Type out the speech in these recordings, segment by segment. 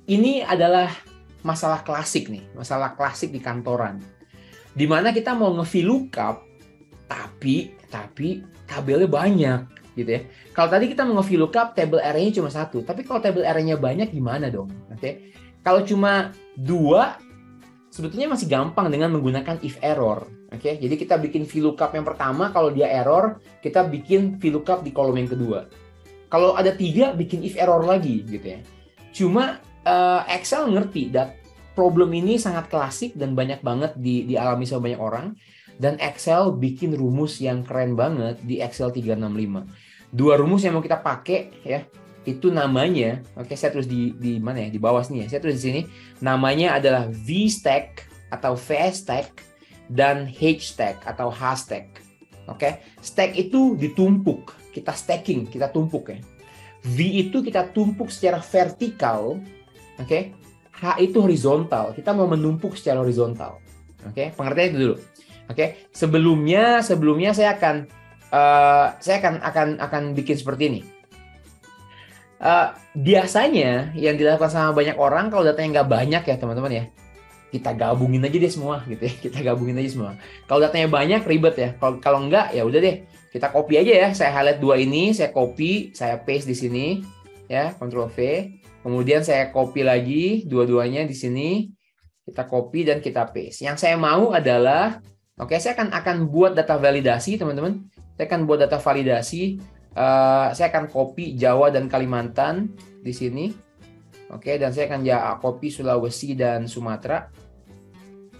Ini adalah masalah klasik nih, masalah klasik di kantoran. Di mana kita mau nge-VLOOKUP, tapi tabelnya banyak gitu ya. Kalau tadi kita mau nge-VLOOKUP, table array-nya cuma satu. Tapi kalau table array-nya banyak gimana dong? Oke. Kalau cuma dua, sebetulnya masih gampang dengan menggunakan if error. Oke. Jadi kita bikin VLOOKUP yang pertama, kalau dia error, kita bikin VLOOKUP di kolom yang kedua. Kalau ada tiga, bikin if error lagi gitu ya. Cuma Excel ngerti dan problem ini sangat klasik dan banyak banget dialami sama banyak orang. Dan Excel bikin rumus yang keren banget di Excel 365. Dua rumus yang mau kita pakai ya, itu namanya, oke, saya tulis di mana ya, di bawah sini ya. Saya tulis di sini, namanya adalah VStack atau VStack dan HStack atau HStack. Oke, stack itu ditumpuk, kita stacking, kita tumpuk ya. V itu kita tumpuk secara vertikal, oke. H itu horizontal, kita mau menumpuk secara horizontal. Oke, pengertian itu dulu. Oke, sebelumnya saya akan bikin seperti ini. Biasanya yang dilakukan sama banyak orang kalau datanya nggak banyak ya teman-teman ya, kita gabungin aja deh semua gitu ya, kita gabungin aja semua. Kalau datanya banyak ribet ya, kalau nggak ya udah deh, kita copy aja ya. Saya highlight dua ini, saya copy, saya paste di sini ya, Ctrl V. Kemudian saya copy lagi dua-duanya di sini, kita copy dan kita paste. Yang saya mau adalah, oke, saya akan buat data validasi teman-teman. Saya akan buat data validasi. Saya akan copy Jawa dan Kalimantan di sini. Oke, dan saya akan copy Sulawesi dan Sumatera.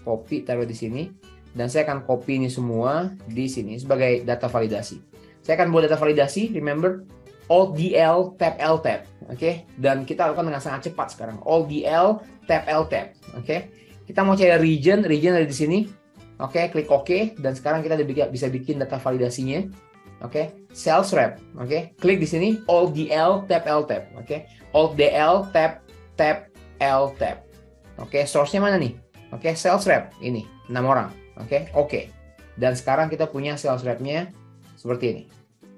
Copy, taruh di sini. Dan saya akan copy ini semua di sini sebagai data validasi. Saya akan buat data validasi, remember, Alt DL, Tab L Tab. Oke, dan kita lakukan dengan sangat cepat sekarang. Alt DL, Tab L Tab. Oke, kita mau cari region ada di sini. Oke, klik OK, dan sekarang kita bisa bikin data validasinya. Oke, sales rep. Oke, klik di sini, Alt DL, Tab L Tab. Oke, Alt DL, Tab L Tab. Oke, source-nya mana nih? Oke, sales rep ini 6 orang. Oke. Dan sekarang kita punya sales rep-nya seperti ini.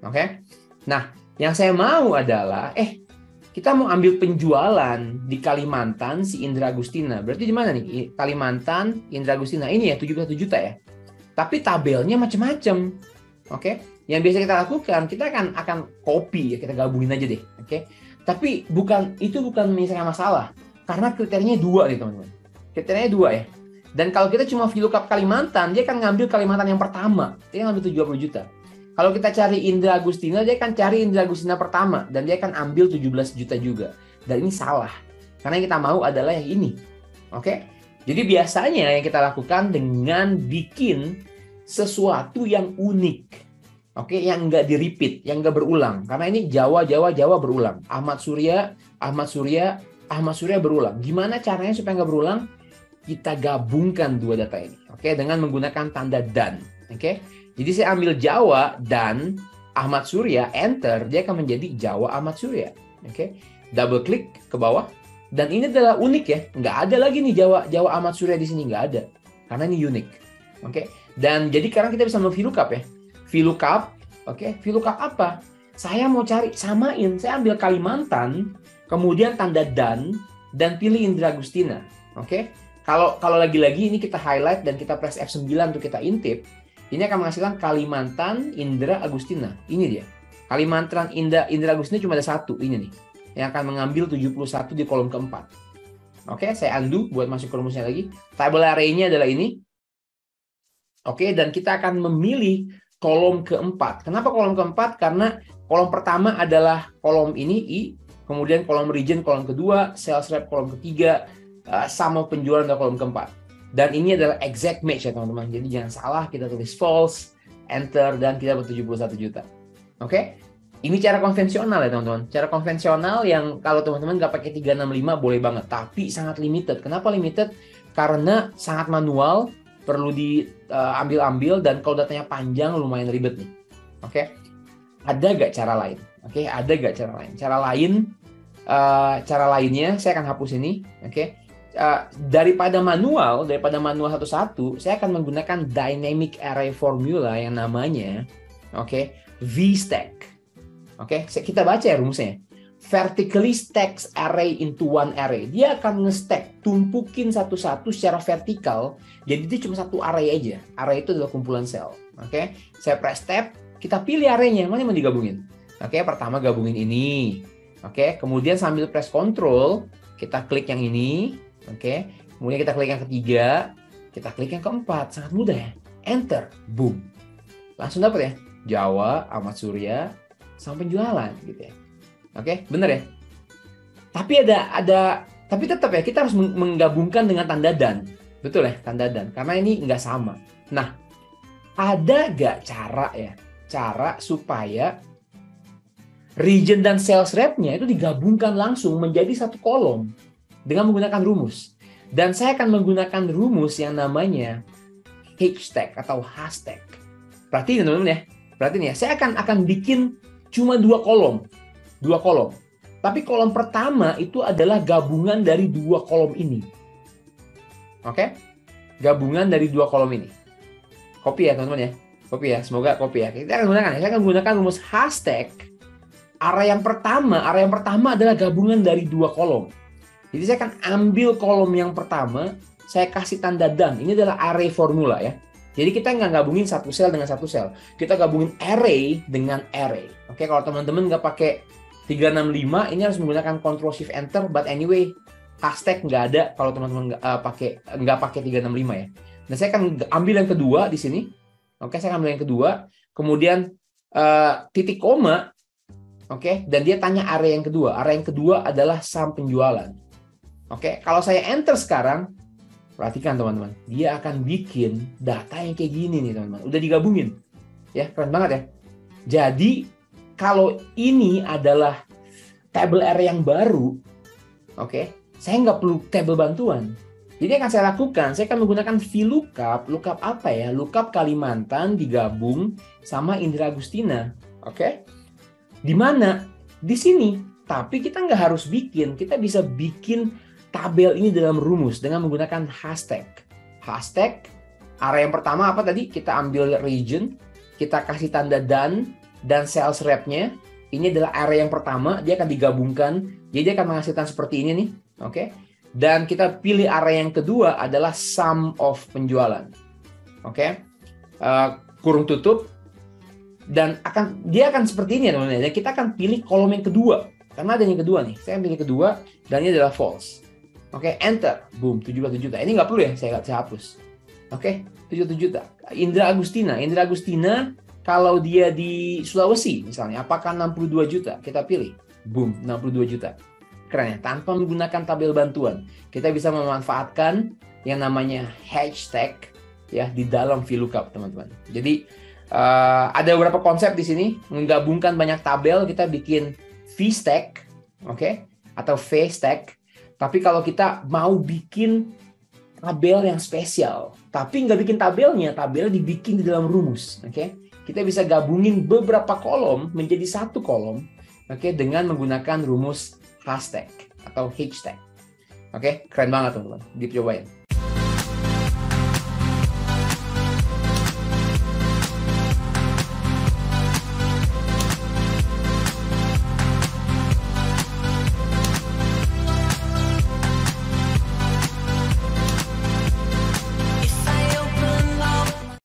Oke. Nah, yang saya mau adalah kita mau ambil penjualan di Kalimantan si Indra Agustina. Berarti di mana nih? Kalimantan, Indra Agustina. Ini ya 71 juta ya. Tapi tabelnya macam-macam. Oke. Yang biasa kita lakukan, kita akan copy ya, kita gabungin aja deh. Oke. Tapi itu bukan misalnya masalah. Karena kriterianya dua nih, teman-teman. Kriterianya dua ya. Dan kalau kita cuma VLOOKUP Kalimantan, dia akan ngambil Kalimantan yang pertama. Dia ngambil 70 juta. Kalau kita cari Indra Agustina, dia akan cari Indra Agustina pertama. Dan dia akan ambil 17 juta juga. Dan ini salah. Karena yang kita mau adalah yang ini. Oke? Jadi biasanya yang kita lakukan dengan bikin sesuatu yang unik. Oke? Yang nggak di-repeat, yang nggak berulang. Karena ini Jawa berulang. Ahmad Surya berulang. Gimana caranya supaya nggak berulang? Kita gabungkan dua data ini, oke, dengan menggunakan tanda dan, oke. Jadi saya ambil Jawa dan Ahmad Surya, enter, dia akan menjadi Jawa Ahmad Surya, oke. Double klik ke bawah, dan ini adalah unik ya, nggak ada lagi nih Jawa Ahmad Surya di sini, nggak ada, karena ini unik, oke. Dan jadi sekarang kita bisa VLOOKUP ya, VLOOKUP, oke, VLOOKUP apa? Saya mau cari, samain, saya ambil Kalimantan, kemudian tanda dan pilih Indra Agustina, oke. Kalau lagi-lagi ini kita highlight dan kita press F9 untuk kita intip, ini akan menghasilkan Kalimantan Indra Agustina. Ini dia. Kalimantan Indra Agustina cuma ada satu, ini nih. Yang akan mengambil 71 di kolom keempat. Oke, saya undo buat masuk ke rumusnya lagi. Table array-nya adalah ini. Oke, dan kita akan memilih kolom keempat. Kenapa kolom keempat? Karena kolom pertama adalah kolom ini, I. Kemudian kolom region kolom kedua, sales rep kolom ketiga, sama penjualan di kolom keempat. Dan ini adalah exact match ya teman-teman. Jadi jangan salah, kita tulis false, enter, dan kita dapat 71 juta. Oke? Ini cara konvensional ya teman-teman. Cara konvensional yang kalau teman-teman nggak pakai 365 boleh banget. Tapi sangat limited. Kenapa limited? Karena sangat manual, perlu diambil-ambil, dan kalau datanya panjang lumayan ribet nih. Oke? Ada nggak cara lain? Oke? Ada nggak cara lain? Cara lainnya saya akan hapus ini. Oke? Daripada manual satu-satu, saya akan menggunakan dynamic array formula yang namanya VStack. Oke, kita baca ya rumusnya. vertically stacks array into one array. Dia akan nge-stack, tumpukin satu-satu secara vertikal. Jadi itu cuma satu array aja. Array itu adalah kumpulan sel. Oke, saya press tab, kita pilih arraynya, mana yang mau digabungin. Oke, pertama gabungin ini. Oke, kemudian sambil press Ctrl, kita klik yang ini. Oke, kemudian kita klik yang ketiga, kita klik yang keempat. Sangat mudah ya. Enter, boom. Langsung dapat ya. Jawa, Ahmad Surya, sampai penjualan gitu ya. Oke, bener ya. Tapi tapi tetap ya kita harus menggabungkan dengan tanda dan, betul ya, tanda dan, karena ini nggak sama. Nah, ada nggak cara supaya region dan sales rep-nya itu digabungkan langsung menjadi satu kolom dengan menggunakan rumus. Dan saya akan menggunakan rumus yang namanya H-stack atau hashtag. Perhatiin teman-teman ya, perhatiin ya. Saya akan bikin cuma dua kolom. Tapi kolom pertama itu adalah gabungan dari dua kolom ini. Oke? Gabungan dari dua kolom ini. Copy ya teman-teman ya. Copy ya, semoga copy ya. Kita akan gunakan ya. Saya akan gunakan rumus hashtag. Area yang pertama adalah gabungan dari dua kolom. Jadi saya akan ambil kolom yang pertama, saya kasih tanda dan. Ini adalah array formula ya. Jadi kita nggak gabungin satu sel dengan satu sel. Kita gabungin array dengan array. Oke, kalau teman-teman nggak pakai 365, ini harus menggunakan Ctrl Shift Enter. But anyway, hashtag nggak ada kalau teman-teman nggak pakai 365 ya. Nah, saya akan ambil yang kedua di sini. Oke, saya ambil yang kedua. Kemudian titik koma. Oke, dan dia tanya area yang kedua. Area yang kedua adalah sum penjualan. Oke, kalau saya enter sekarang, perhatikan teman-teman, dia akan bikin data yang kayak gini nih teman-teman. Udah digabungin, ya keren banget ya. Jadi kalau ini adalah table array yang baru, oke, saya nggak perlu table bantuan. Jadi akan saya lakukan, saya akan menggunakan VLOOKUP. Lookup apa ya? Lookup Kalimantan digabung sama Indra Agustina, oke? Di mana? Di sini. Tapi kita nggak harus bikin. Kita bisa bikin tabel ini dalam rumus dengan menggunakan hashtag. Hashtag, area yang pertama apa tadi? Kita ambil region, kita kasih tanda dan sales rep-nya. Ini adalah area yang pertama, dia akan digabungkan. Jadi dia akan menghasilkan seperti ini nih. Oke. Dan kita pilih area yang kedua adalah sum of penjualan. Oke. Kurung tutup. Dan dia akan seperti ini ya teman-teman. Dan kita akan pilih kolom yang kedua. Karena ada yang kedua nih. Saya pilih kedua dan ini adalah false. Oke, enter. Boom, 77 juta. Ini nggak perlu ya, saya hapus. Oke, 77 juta. Indra Agustina, kalau dia di Sulawesi misalnya, apakah 62 juta? Kita pilih. Boom, 62 juta. Keren ya, tanpa menggunakan tabel bantuan. Kita bisa memanfaatkan yang namanya hashtag ya di dalam VLOOKUP, teman-teman. Jadi, ada beberapa konsep di sini. Menggabungkan banyak tabel, kita bikin VStack, oke? Atau VStack. Tapi kalau kita mau bikin tabel yang spesial, tapi nggak bikin tabelnya dibikin di dalam rumus, oke? Kita bisa gabungin beberapa kolom menjadi satu kolom, oke? Dengan menggunakan rumus hashtag atau hashtag, oke? Keren banget teman-teman, dicobain.